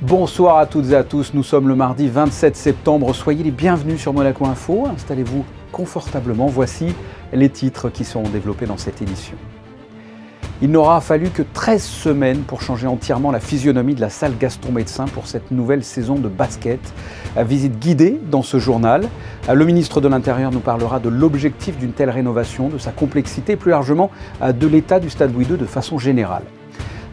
Bonsoir à toutes et à tous, nous sommes le mardi 27 septembre, soyez les bienvenus sur Monaco Info, installez-vous confortablement, voici les titres qui seront développés dans cette édition. Il n'aura fallu que 13 semaines pour changer entièrement la physionomie de la salle Gaston Médecin pour cette nouvelle saison de basket. Visite guidée dans ce journal. Le ministre de l'Intérieur nous parlera de l'objectif d'une telle rénovation, de sa complexité et plus largement de l'état du Stade Louis II de façon générale.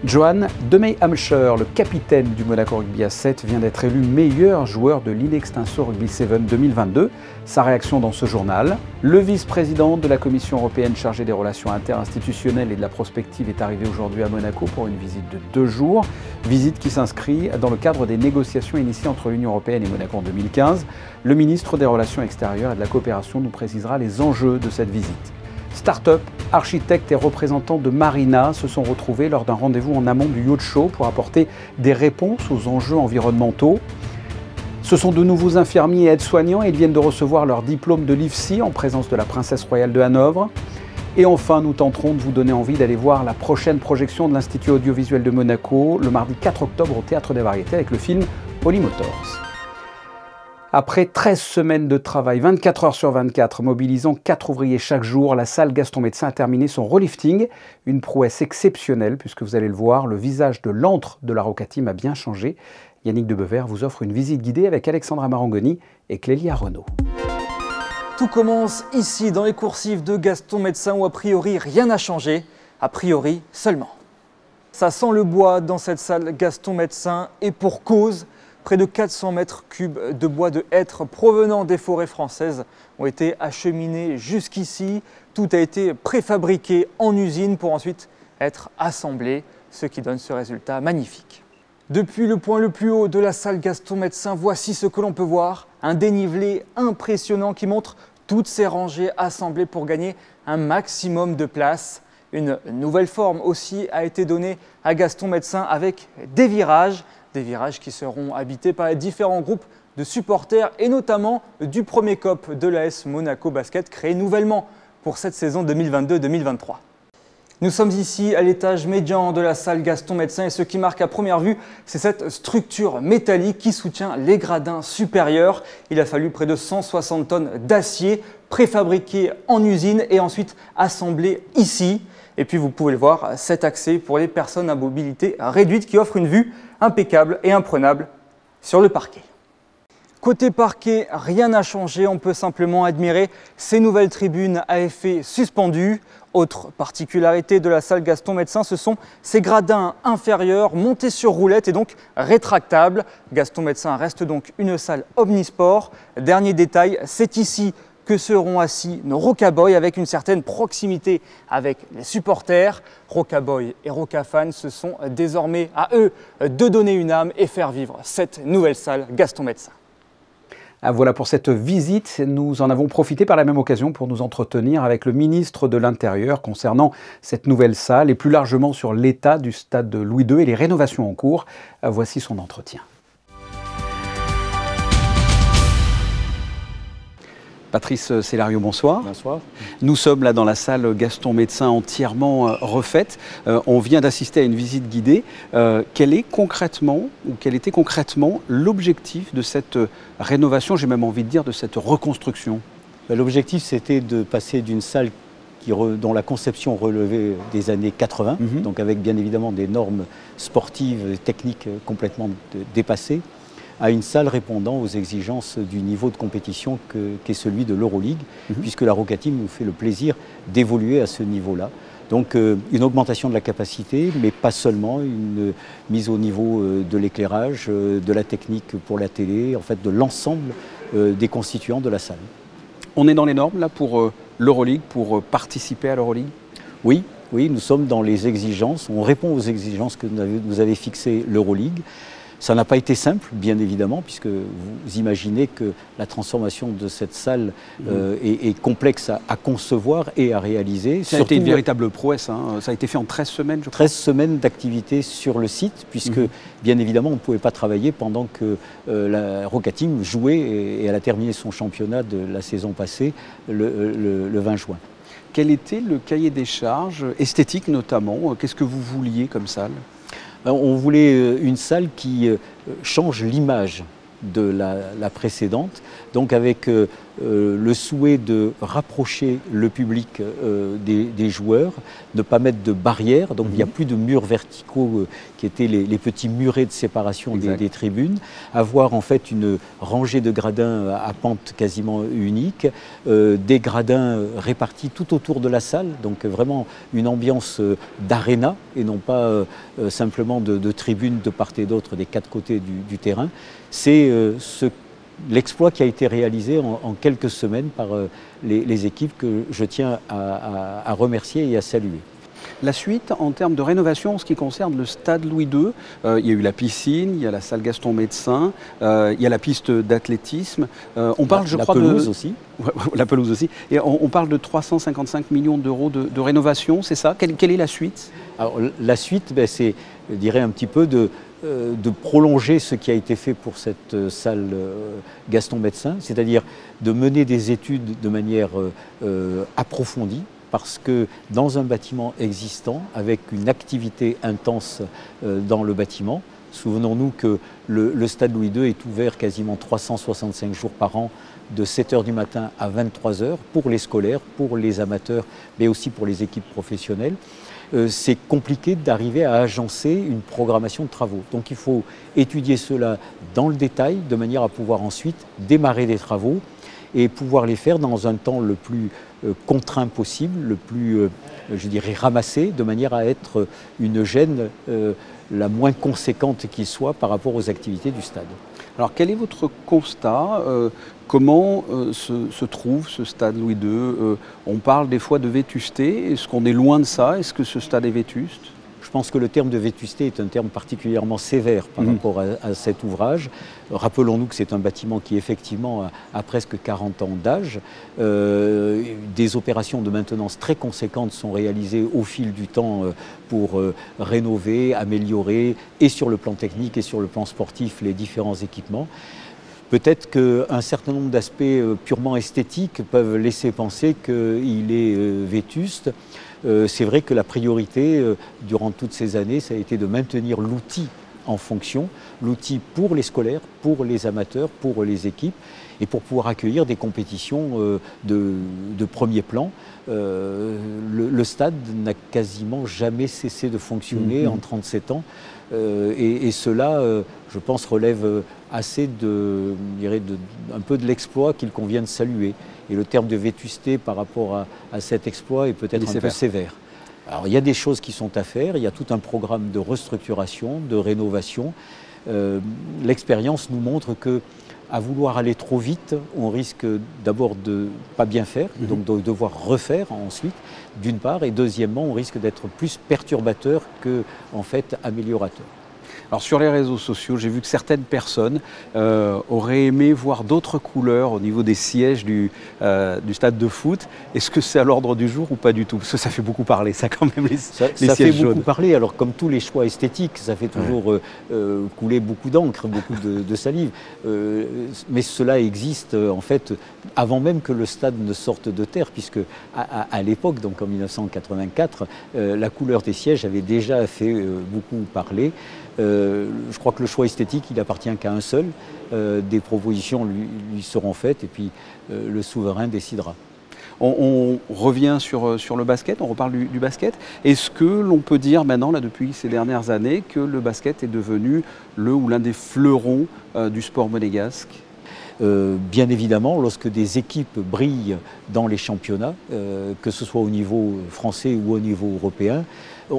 Johan Demey-Hamscher, le capitaine du Monaco Rugby à 7, vient d'être élu meilleur joueur de l'Inextinso Rugby 7 2022. Sa réaction dans ce journal. Le vice-président de la Commission européenne chargé des relations interinstitutionnelles et de la prospective est arrivé aujourd'hui à Monaco pour une visite de 2 jours. Visite qui s'inscrit dans le cadre des négociations initiées entre l'Union européenne et Monaco en 2015. Le ministre des Relations extérieures et de la coopération nous précisera les enjeux de cette visite. Start-up, architectes et représentants de Marina se sont retrouvés lors d'un rendez-vous en amont du Yacht Show pour apporter des réponses aux enjeux environnementaux. Ce sont de nouveaux infirmiers et aides-soignants et ils viennent de recevoir leur diplôme de l'IFSI en présence de la princesse royale de Hanovre. Et enfin, nous tenterons de vous donner envie d'aller voir la prochaine projection de l'Institut audiovisuel de Monaco le mardi 4 octobre au Théâtre des Variétés avec le film Holy Motors. Après 13 semaines de travail, 24 heures sur 24, mobilisant 4 ouvriers chaque jour, la salle Gaston Médecin a terminé son relifting. Une prouesse exceptionnelle, puisque vous allez le voir, le visage de l'antre de la Roca Team a bien changé. Yannick Debever vous offre une visite guidée avec Alexandra Marangoni et Clélia Renaud. Tout commence ici, dans les coursives de Gaston Médecin, où a priori rien n'a changé, a priori seulement. Ça sent le bois dans cette salle Gaston Médecin, et pour cause. Près de 400 mètres cubes de bois de hêtre provenant des forêts françaises ont été acheminés jusqu'ici. Tout a été préfabriqué en usine pour ensuite être assemblé, ce qui donne ce résultat magnifique. Depuis le point le plus haut de la salle Gaston Médecin, voici ce que l'on peut voir. Un dénivelé impressionnant qui montre toutes ces rangées assemblées pour gagner un maximum de place. Une nouvelle forme aussi a été donnée à Gaston Médecin avec des virages qui seront habités par les différents groupes de supporters et notamment du premier COP de l'AS Monaco Basket créé nouvellement pour cette saison 2022-2023. Nous sommes ici à l'étage médian de la salle Gaston Médecin et ce qui marque à première vue, c'est cette structure métallique qui soutient les gradins supérieurs. Il a fallu près de 160 tonnes d'acier préfabriqué en usine et ensuite assemblé ici. Et puis vous pouvez le voir, cet accès pour les personnes à mobilité réduite qui offre une vue impeccable et imprenable sur le parquet. Côté parquet, rien n'a changé, on peut simplement admirer ces nouvelles tribunes à effet suspendu. Autre particularité de la salle Gaston Médecin, ce sont ces gradins inférieurs montés sur roulette et donc rétractables. Gaston Médecin reste donc une salle omnisport. Dernier détail, c'est ici que seront assis nos Rocaboys avec une certaine proximité avec les supporters. Rocaboys et Rocafans, ce sont désormais à eux de donner une âme et faire vivre cette nouvelle salle Gaston Médecin. Voilà pour cette visite. Nous en avons profité par la même occasion pour nous entretenir avec le ministre de l'Intérieur concernant cette nouvelle salle et plus largement sur l'état du stade Louis II et les rénovations en cours. Voici son entretien. Patrice Célario, bonsoir. Bonsoir. Nous sommes là dans la salle Gaston Médecin entièrement refaite. On vient d'assister à une visite guidée. Quel était concrètement l'objectif de cette rénovation, j'ai même envie de dire de cette reconstruction? L'objectif, c'était de passer d'une salle dont la conception relevait des années 80, donc avec bien évidemment des normes sportives, techniques complètement dépassées, à une salle répondant aux exigences du niveau de compétition qu'est celui de l'Euroleague, puisque la Roca Team nous fait le plaisir d'évoluer à ce niveau-là. Donc une augmentation de la capacité, mais pas seulement, une mise au niveau de l'éclairage, de la technique pour la télé, en fait de l'ensemble des constituants de la salle. On est dans les normes là pour l'Euroleague, pour participer à l'Euroleague? Oui, nous sommes dans les exigences, on répond aux exigences que nous avait fixées l'Euroleague. Ça n'a pas été simple, bien évidemment, puisque vous imaginez que la transformation de cette salle est complexe à concevoir et à réaliser. Ça a été une véritable prouesse, hein. Ça a été fait en 13 semaines, je crois. 13 semaines d'activité sur le site, puisque, bien évidemment, on ne pouvait pas travailler pendant que la Roca Team jouait, et elle a terminé son championnat de la saison passée le 20 juin. Quel était le cahier des charges, esthétique notamment? Qu'est-ce que vous vouliez comme salle? On voulait une salle qui change l'image de la précédente, donc avec le souhait de rapprocher le public des joueurs, ne pas mettre de barrières, donc il n'y a plus de murs verticaux qui étaient les petits murets de séparation des tribunes, avoir en fait une rangée de gradins à pente quasiment unique, des gradins répartis tout autour de la salle, donc vraiment une ambiance d'aréna et non pas simplement de tribunes de part et d'autre des quatre côtés du terrain. C'est l'exploit qui a été réalisé en quelques semaines par les équipes que je tiens à remercier et à saluer. La suite, en termes de rénovation, en ce qui concerne le stade Louis II, il y a eu la piscine, il y a la salle Gaston Médecin, il y a la piste d'athlétisme. On parle, je crois, la pelouse aussi. La pelouse aussi. Et on parle de 355 millions d'euros de rénovation, c'est ça? Quelle est la suite? Alors, la suite, c'est, je dirais, un petit peu de prolonger ce qui a été fait pour cette salle Gaston Médecin, c'est-à-dire de mener des études de manière approfondie, parce que dans un bâtiment existant, avec une activité intense dans le bâtiment, souvenons-nous que le stade Louis II est ouvert quasiment 365 jours par an, de 7 h du matin à 23 h, pour les scolaires, pour les amateurs, mais aussi pour les équipes professionnelles. C'est compliqué d'arriver à agencer une programmation de travaux. Donc il faut étudier cela dans le détail, de manière à pouvoir ensuite démarrer des travaux et pouvoir les faire dans un temps le plus contraint possible, le plus, je dirais, ramassé, de manière à être une gêne la moins conséquente qui soit par rapport aux activités du stade. Alors quel est votre constat? Comment se trouve ce stade Louis II? On parle des fois de vétusté. Est-ce qu'on est loin de ça? Est-ce que ce stade est vétuste? Je pense que le terme de vétusté est un terme particulièrement sévère par rapport à cet ouvrage. Rappelons-nous que c'est un bâtiment qui effectivement a presque 40 ans d'âge. Des opérations de maintenance très conséquentes sont réalisées au fil du temps pour rénover, améliorer, et sur le plan technique et sur le plan sportif, les différents équipements. Peut-être qu'un certain nombre d'aspects purement esthétiques peuvent laisser penser qu'il est vétuste. C'est vrai que la priorité, durant toutes ces années, ça a été de maintenir l'outil en fonction, l'outil pour les scolaires, pour les amateurs, pour les équipes, et pour pouvoir accueillir des compétitions de premier plan. Le stade n'a quasiment jamais cessé de fonctionner en 37 ans, et cela, je pense, relève assez un peu de l'exploit qu'il convient de saluer. Et le terme de vétusté par rapport à cet exploit est peut-être un peu sévère. Alors il y a des choses qui sont à faire, il y a tout un programme de restructuration, de rénovation. L'expérience nous montre qu'à vouloir aller trop vite, on risque d'abord de ne pas bien faire, donc de devoir refaire ensuite, d'une part, et deuxièmement, on risque d'être plus perturbateur que, en fait, améliorateur. Alors sur les réseaux sociaux, j'ai vu que certaines personnes auraient aimé voir d'autres couleurs au niveau des sièges du stade de foot. Est-ce que c'est à l'ordre du jour ou pas du tout? Parce que ça fait beaucoup parler, ça quand même, les sièges jaunes. Ça fait beaucoup parler, alors comme tous les choix esthétiques, ça fait toujours couler beaucoup d'encre, beaucoup de salive. Mais cela existe en fait avant même que le stade ne sorte de terre, puisque à l'époque, donc en 1984, la couleur des sièges avait déjà fait beaucoup parler. Je crois que le choix esthétique, il appartient qu'à un seul. Des propositions lui seront faites et puis le souverain décidera. On revient sur le basket, on reparle du basket. Est-ce que l'on peut dire maintenant, là, depuis ces dernières années, que le basket est devenu le ou l'un des fleurons du sport monégasque? Bien évidemment, lorsque des équipes brillent dans les championnats, que ce soit au niveau français ou au niveau européen,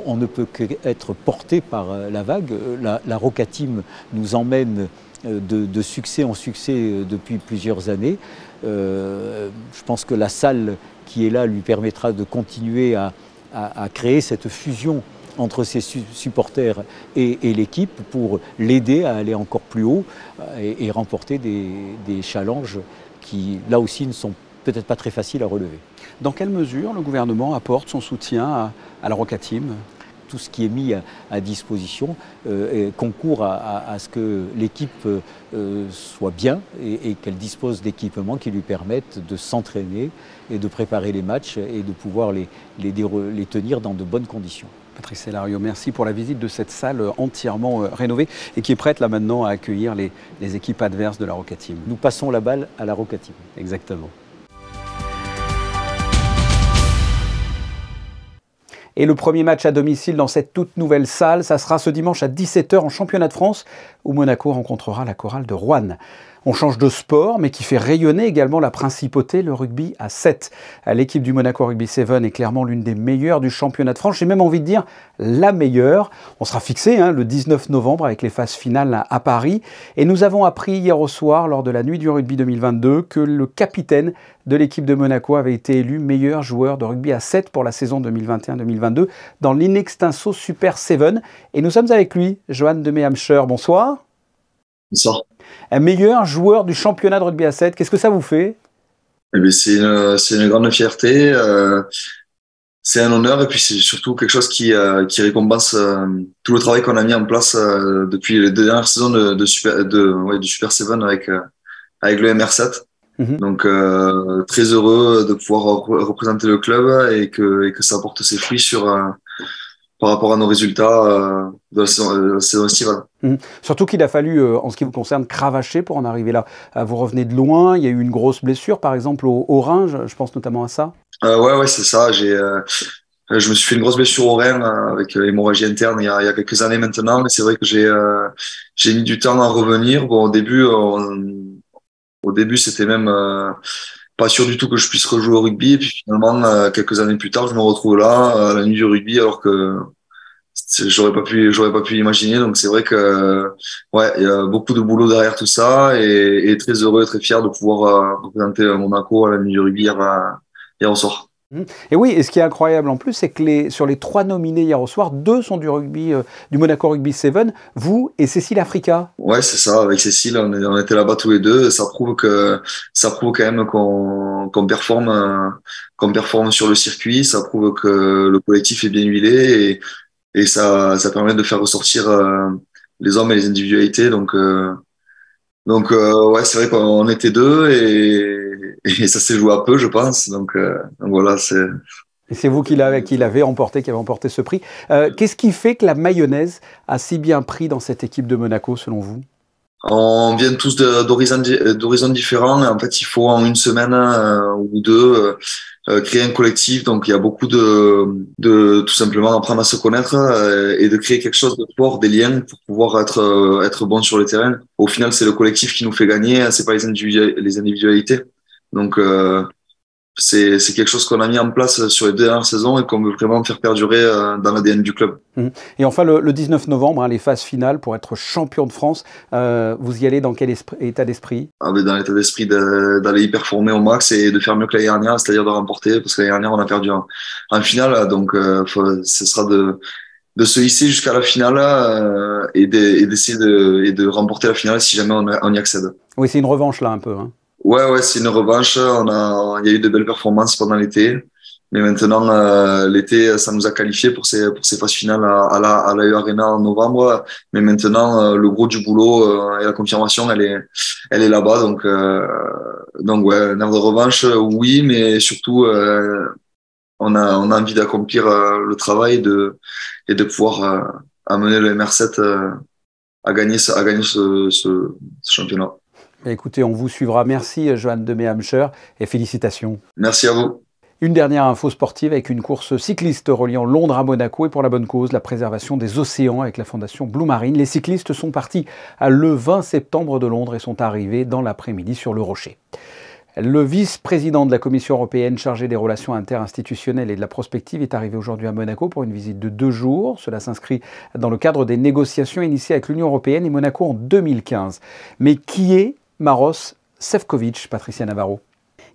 on ne peut qu'être porté par la vague. La Roca Team nous emmène de succès en succès depuis plusieurs années. Je pense que la salle qui est là lui permettra de continuer à créer cette fusion entre ses supporters et l'équipe pour l'aider à aller encore plus haut et remporter des challenges qui, là aussi, ne sont peut-être pas très faciles à relever. Dans quelle mesure le gouvernement apporte son soutien à la Roca Team? Tout ce qui est mis à disposition concourt à ce que l'équipe soit bien et qu'elle dispose d'équipements qui lui permettent de s'entraîner et de préparer les matchs et de pouvoir les tenir dans de bonnes conditions. Patrice Cellario, merci pour la visite de cette salle entièrement rénovée et qui est prête là maintenant à accueillir les équipes adverses de la Roca Team. Nous passons la balle à la Roca Team. Exactement. Et le premier match à domicile dans cette toute nouvelle salle, ça sera ce dimanche à 17 h en championnat de France où Monaco rencontrera la chorale de Roanne. On change de sport, mais qui fait rayonner également la principauté, le rugby à 7. L'équipe du Monaco Rugby 7 est clairement l'une des meilleures du championnat de France. J'ai même envie de dire la meilleure. On sera fixé le 19 novembre avec les phases finales à Paris. Et nous avons appris hier au soir, lors de la nuit du rugby 2022, que le capitaine de l'équipe de Monaco avait été élu meilleur joueur de rugby à 7 pour la saison 2021-2022 dans l'Inextinso Super 7. Et nous sommes avec lui, Johan de Méhamcher. Bonsoir. Bonsoir. Un meilleur joueur du championnat de rugby à 7, qu'est-ce que ça vous fait? Eh bien, c'est une grande fierté, c'est un honneur et puis c'est surtout quelque chose qui récompense tout le travail qu'on a mis en place depuis les 2 dernières saisons du Super 7 avec le MR7. Donc très heureux de pouvoir représenter le club et que ça apporte ses fruits par rapport à nos résultats de la saison estivale. Surtout qu'il a fallu, en ce qui vous concerne, cravacher pour en arriver là. Vous revenez de loin, il y a eu une grosse blessure, par exemple, au rein, je pense notamment à ça. Ouais, c'est ça. Je me suis fait une grosse blessure au rein avec hémorragie interne il y a quelques années maintenant, mais c'est vrai que j'ai mis du temps à revenir. Bon, au début, c'était même pas sûr du tout que je puisse rejouer au rugby. Et puis finalement, quelques années plus tard, je me retrouve là, à la nuit du rugby, alors que j'aurais pas pu imaginer. Donc c'est vrai que il y a beaucoup de boulot derrière tout ça et très heureux et très fier de pouvoir représenter Monaco à la nuit du rugby hier au soir. Et oui, et ce qui est incroyable en plus, c'est que sur les 3 nominés hier au soir, 2 sont du rugby, du Monaco Rugby 7, vous et Cécile Africa. Ouais, c'est ça. Avec Cécile, on était là-bas tous les deux. Ça prouve quand même qu'on performe sur le circuit. Ça prouve que le collectif est bien huilé et ça permet de faire ressortir les hommes et les individualités. Donc ouais, c'est vrai qu'on était 2 et ça s'est joué à peu, je pense. Donc voilà, c'est. Et c'est vous qui avez emporté ce prix. Qu'est-ce qui fait que la mayonnaise a si bien pris dans cette équipe de Monaco, selon vous? On vient tous d'horizons différents. En fait, il faut en une semaine ou 2 créer un collectif. Donc, il y a beaucoup de tout simplement apprendre à se connaître et de créer quelque chose de fort, des liens pour pouvoir être bon sur le terrain. Au final, c'est le collectif qui nous fait gagner. C'est pas les individualités. Donc, c'est quelque chose qu'on a mis en place sur les 2 dernières saisons et qu'on veut vraiment faire perdurer dans l'ADN du club. Et enfin, le 19 novembre, les phases finales pour être champion de France, vous y allez dans quel état d'esprit? Dans l'état d'esprit d'aller y performer au max et de faire mieux que l'année dernière, c'est-à-dire de remporter, parce que l'année dernière, on a perdu en finale. Donc, ce sera de se hisser jusqu'à la finale et d'essayer de remporter la finale si jamais on y accède. Oui, c'est une revanche là un peu. Ouais, c'est une revanche. Il y a eu de belles performances pendant l'été, mais maintenant l'été, ça nous a qualifiés pour ces phases finales à la EU Arena en novembre. Mais maintenant, le gros du boulot et la confirmation, elle est là-bas. Donc ouais, un air de revanche, oui, mais surtout on a envie d'accomplir le travail et de pouvoir amener le MR7 à gagner ce championnat. Écoutez, on vous suivra. Merci, Johan de Méhamcher, et félicitations. Merci à vous. Une dernière info sportive avec une course cycliste reliant Londres à Monaco et pour la bonne cause, la préservation des océans avec la fondation Blue Marine. Les cyclistes sont partis le 20 septembre de Londres et sont arrivés dans l'après-midi sur le Rocher. Le vice-président de la Commission européenne chargé des relations interinstitutionnelles et de la prospective est arrivé aujourd'hui à Monaco pour une visite de 2 jours. Cela s'inscrit dans le cadre des négociations initiées avec l'Union européenne et Monaco en 2015. Mais qui est Maroš Šefčovič, Patricia Navarro?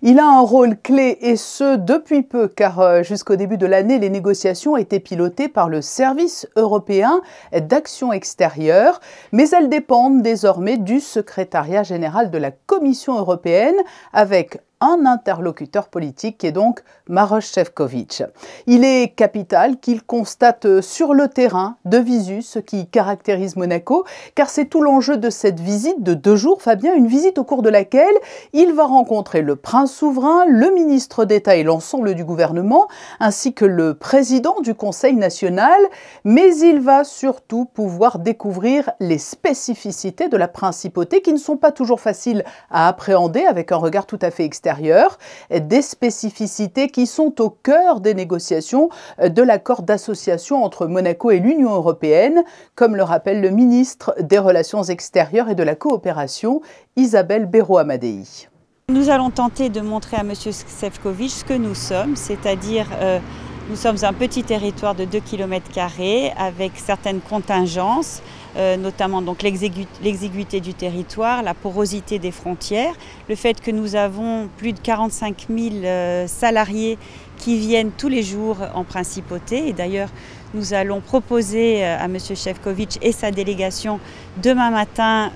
Il a un rôle clé et ce depuis peu car jusqu'au début de l'année, les négociations étaient pilotées par le Service européen d'action extérieure, mais elles dépendent désormais du secrétariat général de la Commission européenne avec un interlocuteur politique qui est donc Maroš Šefčovič. Il est capital qu'il constate sur le terrain de visu ce qui caractérise Monaco, car c'est tout l'enjeu de cette visite de 2 jours, Fabien, une visite au cours de laquelle il va rencontrer le prince souverain, le ministre d'État et l'ensemble du gouvernement, ainsi que le président du Conseil national, mais il va surtout pouvoir découvrir les spécificités de la principauté qui ne sont pas toujours faciles à appréhender avec un regard tout à fait extérieur. Des spécificités qui sont au cœur des négociations de l'accord d'association entre Monaco et l'Union européenne, comme le rappelle le ministre des Relations extérieures et de la coopération, Isabelle Béraud-Amadei. Nous allons tenter de montrer à M. Šefčovič ce que nous sommes, c'est-à-dire nous sommes un petit territoire de 2 km² avec certaines contingences, notamment donc l'exiguïté du territoire, la porosité des frontières, le fait que nous avons plus de 45 000 salariés qui viennent tous les jours en principauté. Et d'ailleurs, nous allons proposer à M. Šefčovič et sa délégation demain matin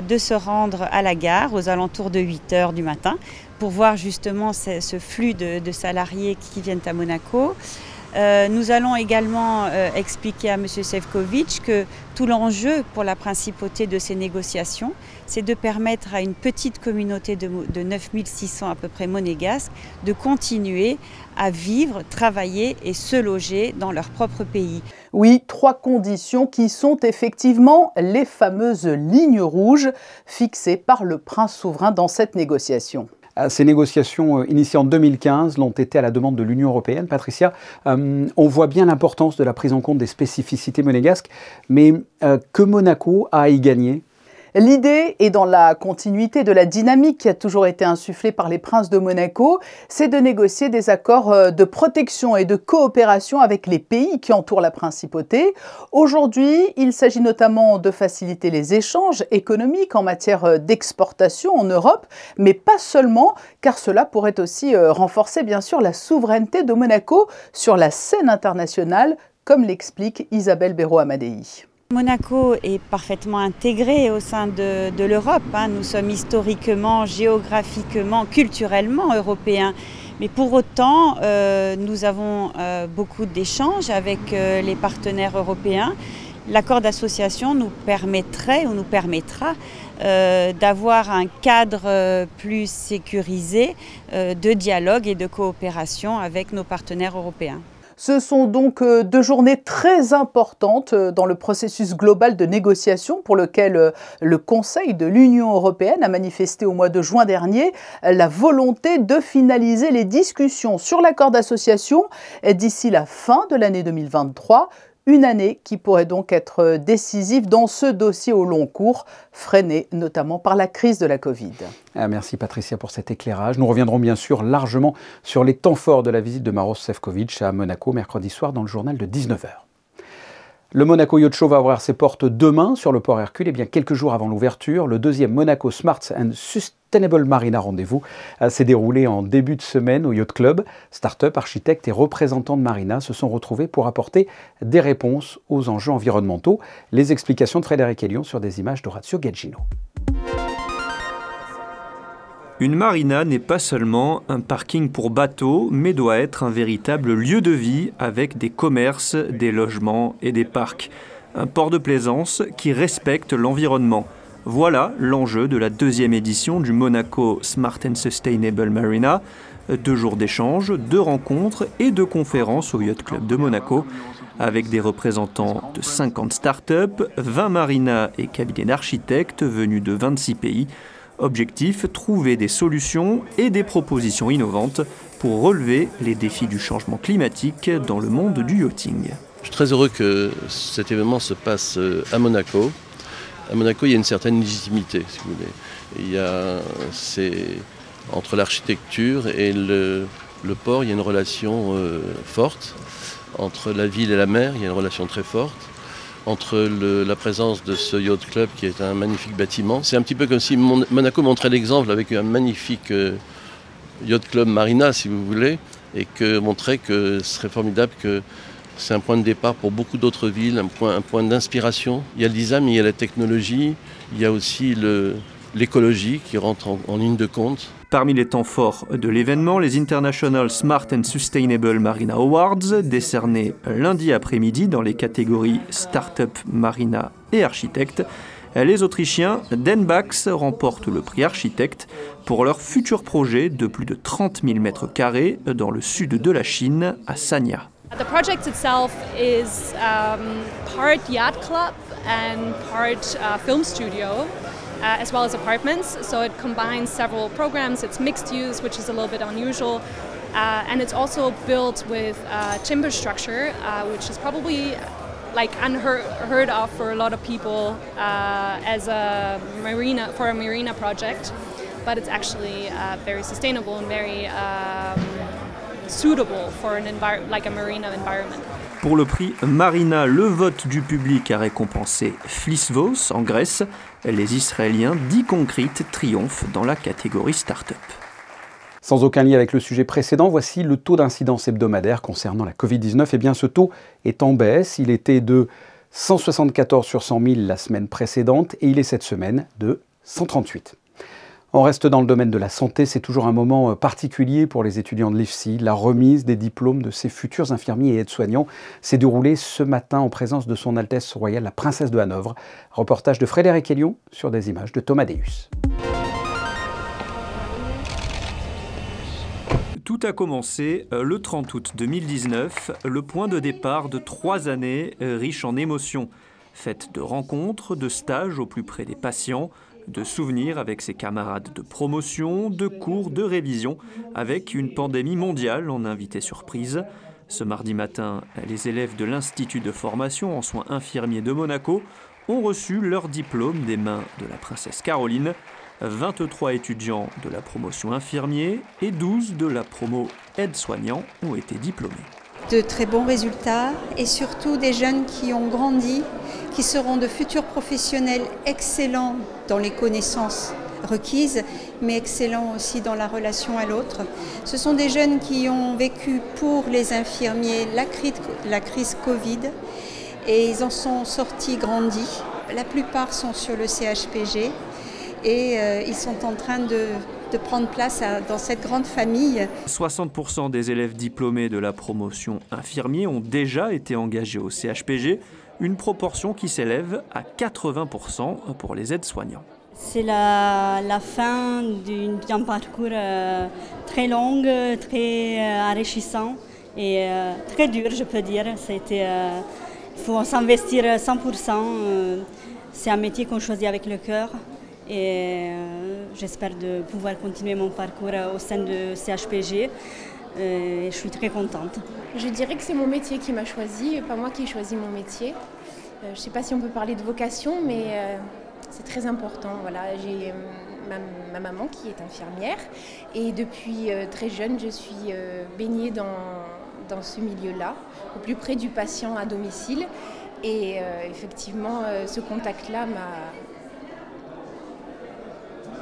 de se rendre à la gare aux alentours de 8 h du matin pour voir justement ce flux de salariés qui viennent à Monaco. Nous allons également expliquer à M. Šefčovič que tout l'enjeu pour la principauté de ces négociations, c'est de permettre à une petite communauté de 9 600 à peu près monégasques de continuer à vivre, travailler et se loger dans leur propre pays. Oui, 3 conditions qui sont effectivement les fameuses lignes rouges fixées par le prince souverain dans cette négociation. Ces négociations initiées en 2015 l'ont été à la demande de l'Union européenne. Patricia, on voit bien l'importance de la prise en compte des spécificités monégasques, mais que Monaco a à y gagner ? L'idée est dans la continuité de la dynamique qui a toujours été insufflée par les princes de Monaco, c'est de négocier des accords de protection et de coopération avec les pays qui entourent la principauté. Aujourd'hui, il s'agit notamment de faciliter les échanges économiques en matière d'exportation en Europe, mais pas seulement, car cela pourrait aussi renforcer bien sûr la souveraineté de Monaco sur la scène internationale, comme l'explique Isabelle Béraud-Amadei. Monaco est parfaitement intégré au sein de l'Europe. Nous sommes historiquement, géographiquement, culturellement européens. Mais pour autant, nous avons beaucoup d'échanges avec les partenaires européens. L'accord d'association nous permettrait ou nous permettra d'avoir un cadre plus sécurisé de dialogue et de coopération avec nos partenaires européens. Ce sont donc 2 journées très importantes dans le processus global de négociation pour lequel le Conseil de l'Union européenne a manifesté au mois de juin dernier la volonté de finaliser les discussions sur l'accord d'association d'ici la fin de l'année 2023. Une année qui pourrait donc être décisive dans ce dossier au long cours, freiné notamment par la crise de la Covid. Merci Patricia pour cet éclairage. Nous reviendrons bien sûr largement sur les temps forts de la visite de Maroš Šefčovič à Monaco mercredi soir dans le journal de 19 h. Le Monaco Yacht Show va ouvrir ses portes demain sur le port Hercule. Et bien quelques jours avant l'ouverture, le 2e Monaco Smart and Sustainable Marina Rendez-vous s'est déroulé en début de semaine au Yacht Club. Start-up, architectes et représentants de Marina se sont retrouvés pour apporter des réponses aux enjeux environnementaux. Les explications de Frédéric Elion sur des images d'Orazio Gaggino. Une marina n'est pas seulement un parking pour bateaux, mais doit être un véritable lieu de vie avec des commerces, des logements et des parcs. Un port de plaisance qui respecte l'environnement. Voilà l'enjeu de la 2e édition du Monaco Smart and Sustainable Marina. 2 jours d'échanges, de rencontres et de conférences au Yacht Club de Monaco, avec des représentants de 50 startups, 20 marinas et cabinets d'architectes venus de 26 pays. Objectif, trouver des solutions et des propositions innovantes pour relever les défis du changement climatique dans le monde du yachting. Je suis très heureux que cet événement se passe à Monaco. À Monaco, il y a une certaine légitimité, si vous voulez. Entre l'architecture et le port, il y a une relation forte. Entre la ville et la mer, il y a une relation très forte. Entre la présence de ce Yacht Club qui est un magnifique bâtiment. C'est un petit peu comme si Monaco montrait l'exemple avec un magnifique Yacht Club Marina, si vous voulez, et que montrait que ce serait formidable, que c'est un point de départ pour beaucoup d'autres villes, un point d'inspiration. Il y a le design, mais il y a la technologie, il y a aussi l'écologie qui rentre en ligne de compte. Parmi les temps forts de l'événement, les International Smart and Sustainable Marina Awards, décernés lundi après-midi dans les catégories Startup, Marina et Architecte. Les Autrichiens d'Enbax remportent le prix Architecte pour leur futur projet de plus de 30 000 m² dans le sud de la Chine, à Sanya. The project itself is part yacht club and part film studio. As well as apartments, so it combines several programs. It's mixed use, which is a little bit unusual, and it's also built with timber structure, which is probably like unheard of for a lot of people as a marina project, but it's actually very sustainable and very suitable for like a marina environment. Pour le prix Marina, le vote du public a récompensé Flisvos en Grèce. Les Israéliens d'E-Concrete triomphent dans la catégorie Start-up. Sans aucun lien avec le sujet précédent, voici le taux d'incidence hebdomadaire concernant la Covid-19. Eh bien, ce taux est en baisse. Il était de 174 sur 100 000 la semaine précédente et il est cette semaine de 138. On reste dans le domaine de la santé, c'est toujours un moment particulier pour les étudiants de l'IFSI. La remise des diplômes de ces futurs infirmiers et aides-soignants s'est déroulée ce matin en présence de son Altesse Royale, la Princesse de Hanovre. Reportage de Frédéric Hélion sur des images de Thomas Deus. Tout a commencé le 30 août 2019, le point de départ de 3 années riches en émotions. Faites de rencontres, de stages au plus près des patients, de souvenirs avec ses camarades de promotion, de cours, de révision, avec une pandémie mondiale en invité surprise. Ce mardi matin, les élèves de l'Institut de formation en soins infirmiers de Monaco ont reçu leur diplôme des mains de la princesse Caroline. 23 étudiants de la promotion infirmier et 12 de la promo aide-soignant ont été diplômés. De très bons résultats et surtout des jeunes qui ont grandi, qui seront de futurs professionnels excellents dans les connaissances requises, mais excellents aussi dans la relation à l'autre. Ce sont des jeunes qui ont vécu pour les infirmiers la crise Covid et ils en sont sortis grandis. La plupart sont sur le CHPG et ils sont en train de prendre place dans cette grande famille. 60% des élèves diplômés de la promotion infirmier ont déjà été engagés au CHPG, une proportion qui s'élève à 80% pour les aides-soignants. C'est la fin d'un parcours très long, très enrichissant et très dur, je peux dire. Il faut s'investir 100%. C'est un métier qu'on choisit avec le cœur. Et j'espère de pouvoir continuer mon parcours au sein de CHPG. Et je suis très contente. Je dirais que c'est mon métier qui m'a choisi, pas moi qui ai choisi mon métier. Je ne sais pas si on peut parler de vocation, mais c'est très important. Voilà, j'ai ma maman qui est infirmière et depuis très jeune, je suis baignée dans ce milieu-là, au plus près du patient à domicile. Et effectivement, ce contact-là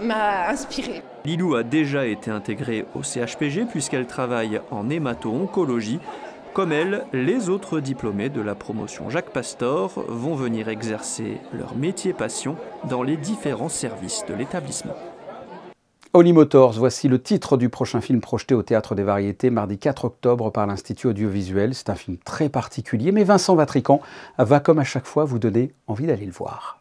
m'a inspirée. Lilou a déjà été intégrée au CHPG puisqu'elle travaille en hémato-oncologie. Comme elle, les autres diplômés de la promotion Jacques Pastor vont venir exercer leur métier passion dans les différents services de l'établissement. Holly Motors, voici le titre du prochain film projeté au Théâtre des Variétés mardi 4 octobre par l'Institut audiovisuel. C'est un film très particulier, mais Vincent Vatrican va comme à chaque fois vous donner envie d'aller le voir.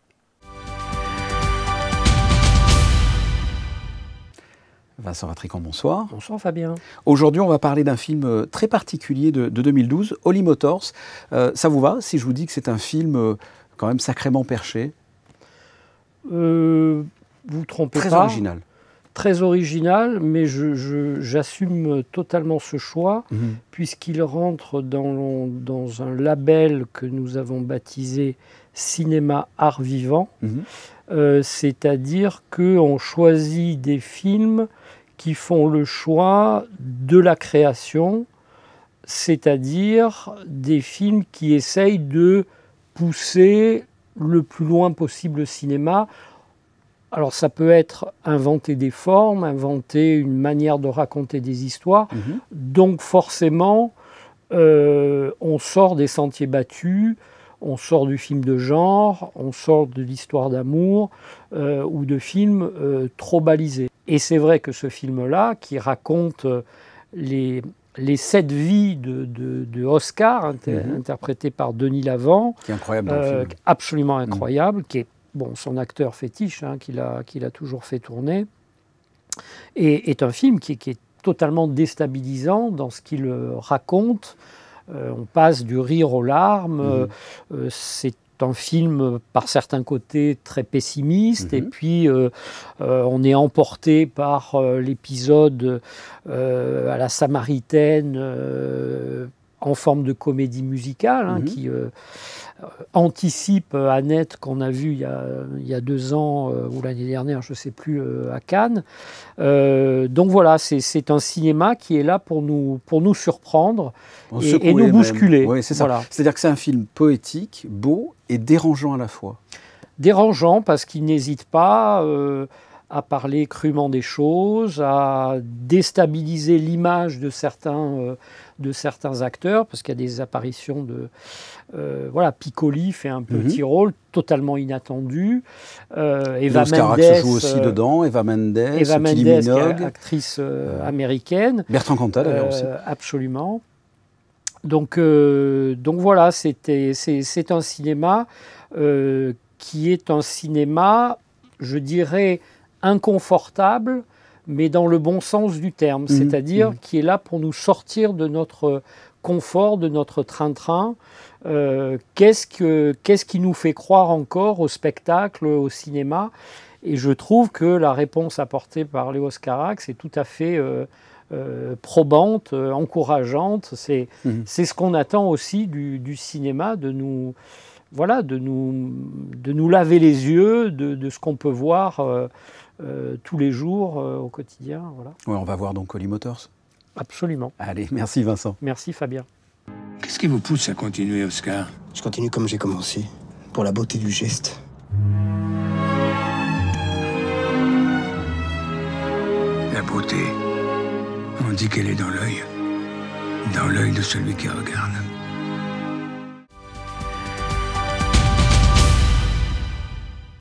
Vincent Vatrican, bonsoir. Bonsoir Fabien. Aujourd'hui, on va parler d'un film très particulier de 2012, Holly Motors. Ça vous va si je vous dis que c'est un film quand même sacrément perché? Vous trompez pas. Très original. Très original, mais j'assume totalement ce choix, puisqu'il rentre dans un label que nous avons baptisé Cinéma Art Vivant. C'est-à-dire qu'on choisit des films qui font le choix de la création, c'est-à-dire des films qui essayent de pousser le plus loin possible le cinéma. Alors ça peut être inventer des formes, inventer une manière de raconter des histoires. Donc forcément, on sort des sentiers battus, on sort du film de genre, on sort de l'histoire d'amour ou de films trop balisés. Et c'est vrai que ce film-là, qui raconte les 7 vies de Oscar, interprété par Denis Lavant, qui est incroyable dans le film. Absolument incroyable, qui est son acteur fétiche, qu'il a toujours fait tourner, et est un film qui est totalement déstabilisant dans ce qu'il raconte. On passe du rire aux larmes, c'est un film par certains côtés très pessimiste, et puis on est emporté par l'épisode à la Samaritaine en forme de comédie musicale, qui anticipe Annette qu'on a vu il y a 2 ans ou l'année dernière, je ne sais plus, à Cannes. Donc voilà, c'est un cinéma qui est là pour nous surprendre et nous bousculer. Oui, c'est ça. Voilà. C'est-à-dire que c'est un film poétique, beau et dérangeant à la fois. Dérangeant parce qu'il n'hésite pas à parler crûment des choses, à déstabiliser l'image de certains acteurs, parce qu'il y a des apparitions de... Piccoli fait un petit rôle totalement inattendu. Eva Mendes se joue aussi dedans, Eva Mendes, Minogue, actrice américaine. Bertrand Cantat d'ailleurs aussi. Absolument. Donc voilà, c'est un cinéma qui est un cinéma, je dirais, inconfortable, mais dans le bon sens du terme, c'est-à-dire qui est là pour nous sortir de notre confort, de notre train-train. Qu'est-ce qui nous fait croire encore au spectacle, au cinéma? Et je trouve que la réponse apportée par Léos Carax est tout à fait probante, encourageante. C'est ce qu'on attend aussi du cinéma, de nous laver les yeux de ce qu'on peut voir tous les jours au quotidien. Voilà. Ouais, on va voir donc Holly Motors. Absolument. Allez, merci Vincent. Merci Fabien. Qu'est-ce qui vous pousse à continuer, Oscar? Je continue comme j'ai commencé, pour la beauté du geste. La beauté, on dit qu'elle est dans l'œil de celui qui regarde.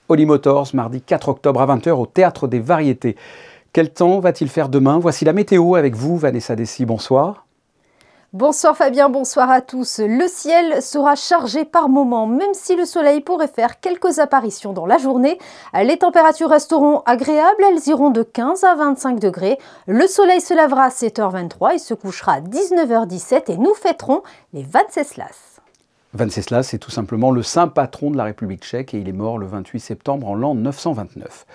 Holly Motors, mardi 4 octobre à 20h au Théâtre des Variétés. Quel temps va-t-il faire demain? Voici la météo avec vous, Vanessa Dessy. Bonsoir. Bonsoir Fabien, bonsoir à tous. Le ciel sera chargé par moments, même si le soleil pourrait faire quelques apparitions dans la journée. Les températures resteront agréables, elles iront de 15 à 25 degrés. Le soleil se lèvera à 7h23 et se couchera à 19h17 et nous fêterons les Venceslas. Venceslas, c'est tout simplement le saint patron de la République tchèque et il est mort le 28 septembre en l'an 929.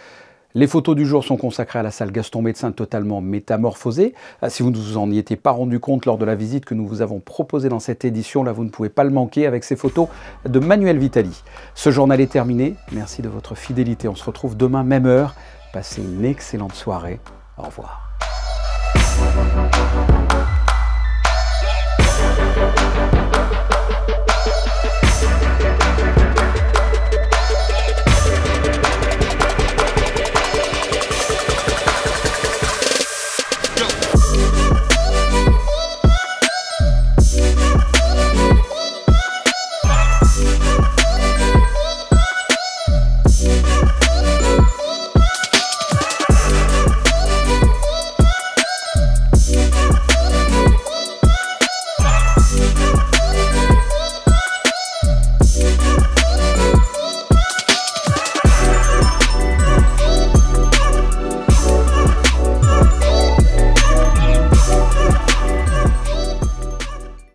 Les photos du jour sont consacrées à la salle Gaston Médecin totalement métamorphosée. Si vous ne vous en y étiez pas rendu compte lors de la visite que nous vous avons proposée dans cette édition, là vous ne pouvez pas le manquer avec ces photos de Manuel Vitali. Ce journal est terminé. Merci de votre fidélité. On se retrouve demain, même heure. Passez une excellente soirée. Au revoir.